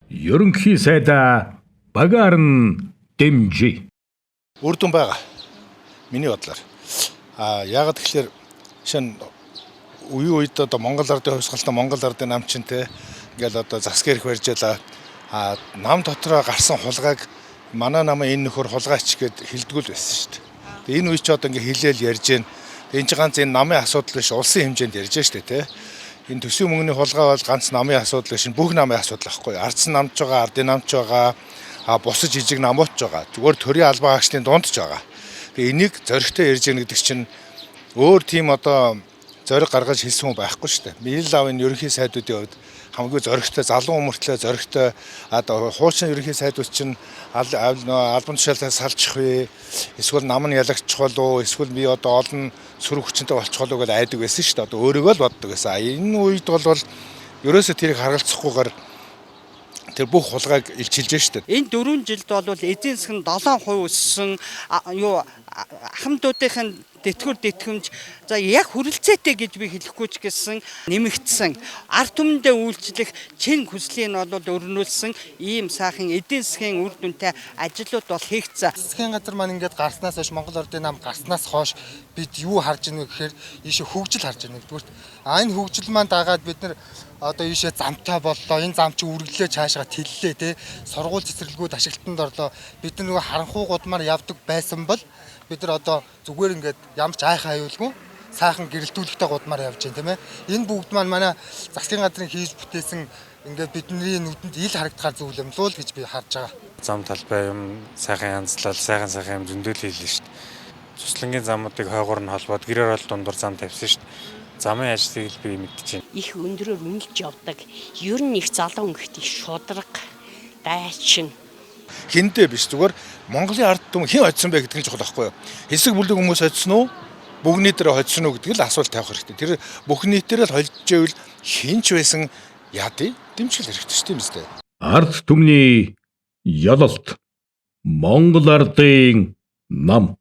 ерөнхий сайдаа багаар нь дэмжиж. Үр дүн байгаа. Миний бодлоор. Яагаад тэгэхээр шинэ үе үед одоо Монгол ардын хувьсгалтай Монгол ардын намчин те ингээл одоо засаг эрх барьж ялаа. Нам дотроо гарсан хулгайг манай намын энэ нөхөр хулгайч гэд хэлдгүүл байсан шүү дээ. Тэгээ энэ үе ч одоо ингээ хэлээл ярьж гэн. Энэ ч ганц энэ намын асуудал биш улсын хэмжээнд ярьж шүү дээ те. Энэ төсвийн мөнгөний хулгай бол ганц намын асуудал биш бүх намын асуудал байхгүй. Ардсан намч байгаа, ардын намч байгаа, бусад жижиг намууч байгаа. Зүгээр төрийн албан хаагчдын дунд ч байгаа. Тэгээ энийг зоригтой ярьж яах гэдэг чинь өөр тийм одоо зориг гаргаж хэлсэн хүн байхгүй шүү дээ. Мэрил авын ерөнхий сайдуудын хувьд хамгийн зоригтой залуу өмөртлөө зоригтой одоо хуучин ерөнхий сайдууд чинь албан тушаалаас салчих вэ? Эсвэл нам нь ялагчих болов уу? Эсвэл би одоо олон сөрөг хүчинтэй болчих болов уу гэж айдаг байсан шүү дээ. Одоо өөрийгөө л боддог байсан. Энэ үед бол ерөөсөө тэрийг харгалзахгүйгээр тэр бүх хулгайг илж хэлж штэ. Энэ 4 жилд бол эзэн засгийн 7% өссөн хамтуудын тэтгэмж за яг хүрэлцээтэй гэж би хэлэхгүй ч гэсэн нэмэгдсэн ард түмэндээ үйлчлэх чин хүслийн бол өрнүүлсэн ийм сайхан эдийн засгийн үр дүнтэй ажлууд бол хийгдсэн. Засгийн газар маань ингээд гарснаас хойш Монгол Ардын нам гарснаас хойш бид юу харж байна вэ гэхээр ийшээ хөгжил харж байна нэгдүгээр. Энэ хөгжил маань дагаад бид нар одоо ийшээ замтай боллоо. Энэ зам чи үргэлжлээ цаашаа тэллээ те. Сургууль цэцэрлэгүүд ашиглалтанд орлоо. Бид нар нөгөө харанхуй гудмаар явдаг байсан бол бид нар одоо зүгээр ингээд ямарч айхаа аюулгүй сайхан гэрэлтүүлэгтэй гудмаар явж байна тийм ээ. Энэ бүгд маань манай засгийн газрын хийж бүтээсэн ингээд бидний нүдэнд ил харагдахаар зүйл юм л гэж би харж байгаа. Зам талбай юм сайхан янзлал сайхан юм зөндөл хийлээ шүү дээ. Цуслангийн замуудыг хойгоор нь холбоод гэрээр бол дундуур зам тавьсан шүү дээ. Замын ажлыг л би мэдчихэв. Их өндөрөөр үнэлж явдаг. Ер нь их залуу өнгөтэй шудраг, дайчин. Хиндэ биш зүгээр Монголын ард түмэн хэн хоцсон бэ гэдэг нь чухал байхгүй юу? Хэсэг бүлэг хүмүүс хоцсон уу? Бүгд нийтээр хоцсон уу гэдэг л асуулт тавих хэрэгтэй. Тэр бүх нийтээр л холж ивэл хинч байсан яадыг дэмжих хэрэгтэй шүү дээ юм зү. Ард түмний ялалт Монгол ардын нам